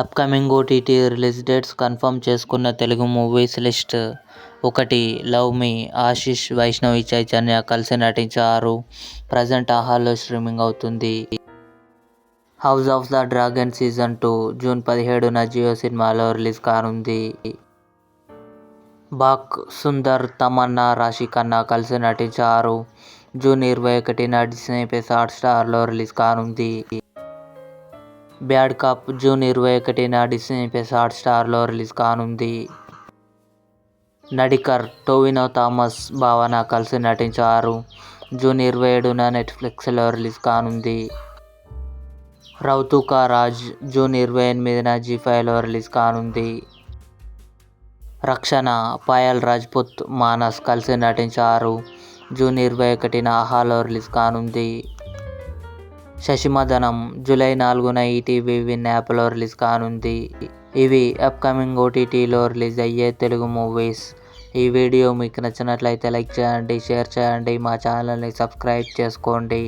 Upcoming OTT release dates confirm చేసుకున్న Telugu movies list. 1. Love me. Ashish, Vaishnavi Chaitanya కలిసి నటించారు. ప్రజెంట్ ఆహాలో స్ట్రీమింగ్ అవుతుంది. House of the dragon season 2 June 17న జియో సినిమాలో రిలీజ్ కానుంది. బాక్, సుందర్, తమన్నా, రాశి ఖన్నా కలిసి నటించారు. జూన్ 21న డిస్నీ ప్లస్ హాట్స్టార్లో రిలీజ్ కానుంది. బ్యాడ్ కాప్ జూన్ 21న డిస్నీ ప్లస్ హాట్స్టార్లో రిలీజ్ కానుంది. నడికర్, టొవినో థామస్, భావన కలిసి నటించారు. జూన్ 27న నెట్ఫ్లిక్స్లో రిలీజ్ కానుంది. రౌతు కా రాజ్ జూన్ 28న జీ5లో రిలీజ్ కానుంది. రక్షణ, పాయల్ రాజ్పుత్, మానస్ కలిసి నటించారు. జూన్ 21న ఆహాలో రిలీజ్ కానుంది. శశిమదనం జూలై 4న ఈటీవీ విన్ యాప్లో రిలీజ్ కానుంది. ఇవి అప్కమింగ్ ఓటీటీలో రిలీజ్ అయ్యే తెలుగు మూవీస్. ఈ వీడియో మీకు నచ్చినట్లయితే లైక్ చేయండి, షేర్ చేయండి, మా ఛానల్ని సబ్స్క్రైబ్ చేసుకోండి.